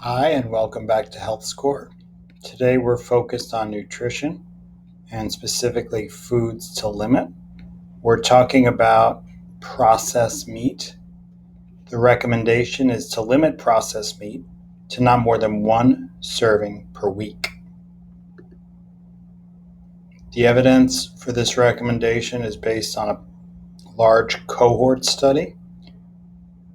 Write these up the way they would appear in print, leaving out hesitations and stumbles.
Hi, and welcome back to Health Score. Today we're focused on nutrition and specifically foods to limit. We're talking about processed meat. The recommendation is to limit processed meat to not more than one serving per week. The evidence for this recommendation is based on a large cohort study,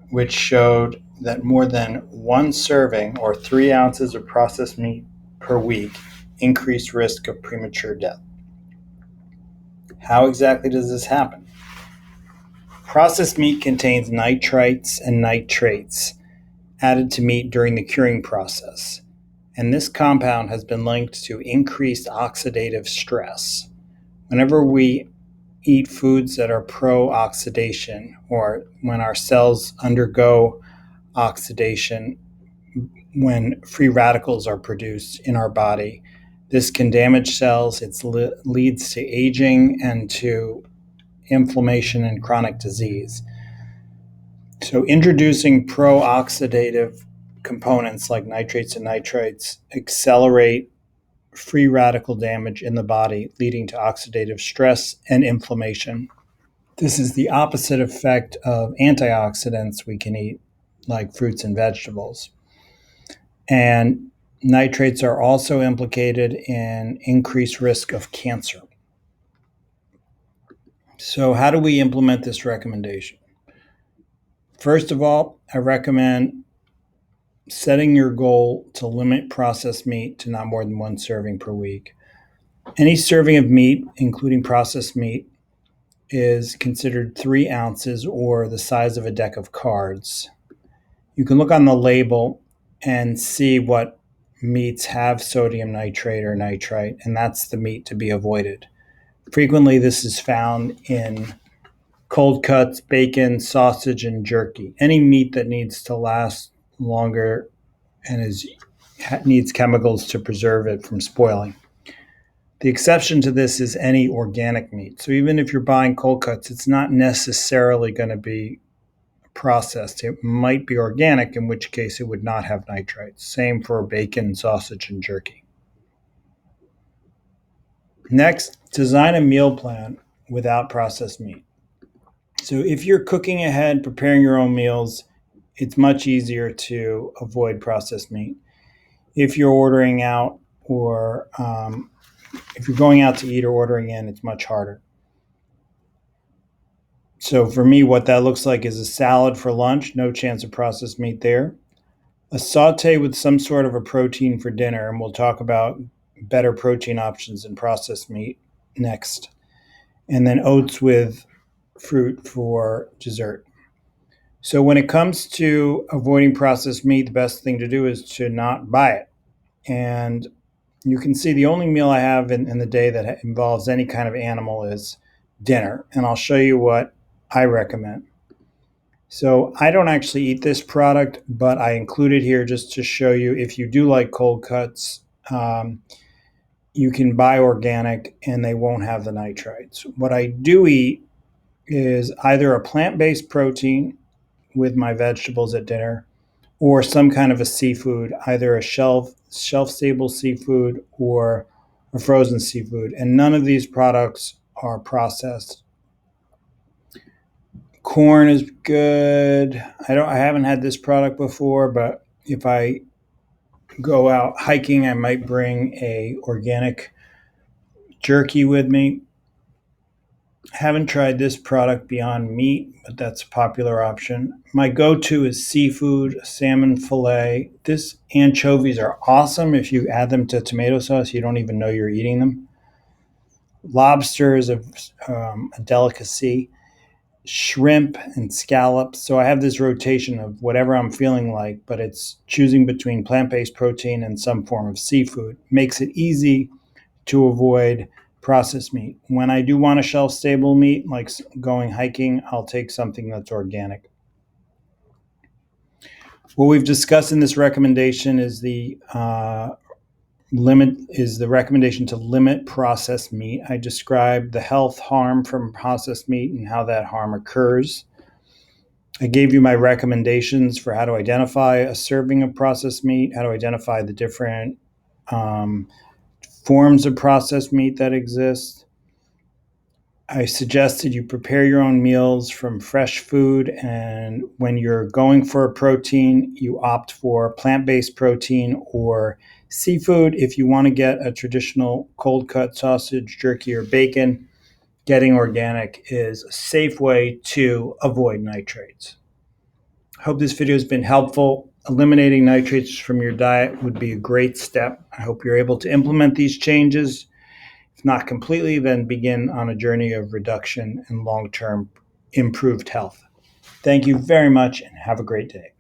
which showed that more than one serving or 3 ounces of processed meat per week increased risk of premature death. How exactly does this happen? Processed meat contains nitrites and nitrates added to meat during the curing process, and this compound has been linked to increased oxidative stress. Whenever we eat foods that are pro-oxidation, or when our cells undergo oxidation, when free radicals are produced in our body, this can damage cells. It leads to aging and to inflammation and chronic disease. So introducing pro-oxidative components like nitrates and nitrites accelerate free radical damage in the body, leading to oxidative stress and inflammation. This is the opposite effect of antioxidants we can eat, like fruits and vegetables. And nitrates are also implicated in increased risk of cancer. So how do we implement this recommendation? First of all, I recommend setting your goal to limit processed meat to not more than one serving per week. Any serving of meat, including processed meat, is considered 3 ounces or the size of a deck of cards. You can look on the label and see what meats have sodium nitrate or nitrite, and that's the meat to be avoided. Frequently, this is found in cold cuts, bacon, sausage, and jerky. Any meat that needs to last longer and needs chemicals to preserve it from spoiling. The exception to this is any organic meat. So even if you're buying cold cuts, it's not necessarily going to be processed. It might be organic, in which case it would not have nitrites. Same for bacon, sausage, and jerky. Next, design a meal plan without processed meat. So if you're cooking ahead, preparing your own meals, it's much easier to avoid processed meat. If you're ordering out or if you're going out to eat or ordering in, it's much harder. So for me, what that looks like is a salad for lunch, no chance of processed meat there. A saute with some sort of a protein for dinner, and we'll talk about better protein options than processed meat next. And then oats with fruit for dessert. So when it comes to avoiding processed meat, the best thing to do is to not buy it. And you can see the only meal I have in the day that involves any kind of animal is dinner. And I'll show you what I recommend. So I don't actually eat this product, but I include it here just to show you if you do like cold cuts, you can buy organic and they won't have the nitrites. What I do eat is either a plant-based protein with my vegetables at dinner or some kind of a seafood, either a shelf-stable seafood or a frozen seafood. And none of these products are processed. Corn is good. I haven't had this product before, but if I go out hiking, I might bring a organic jerky with me. Haven't tried this product Beyond Meat, but that's a popular option. My go-to is seafood, salmon fillet. This anchovies are awesome. If you add them to tomato sauce, you don't even know you're eating them. Lobster is a delicacy. Shrimp and scallops. So I have this rotation of whatever I'm feeling like, but it's choosing between plant-based protein and some form of seafood. Makes it easy to avoid processed meat. When I do want a shelf-stable meat, like going hiking, I'll take something that's organic. What we've discussed in this recommendation is the recommendation to limit processed meat. I described the health harm from processed meat and how that harm occurs. I gave you my recommendations for how to identify a serving of processed meat, how to identify the different um, forms of processed meat that exist. I suggested you prepare your own meals from fresh food, and when you're going for a protein, you opt for plant based protein or seafood. If you want to get a traditional cold cut sausage, jerky, or bacon, getting organic is a safe way to avoid nitrates. I hope this video has been helpful. Eliminating nitrates from your diet would be a great step. I hope you're able to implement these changes. If not completely, then begin on a journey of reduction and long-term improved health. Thank you very much and have a great day.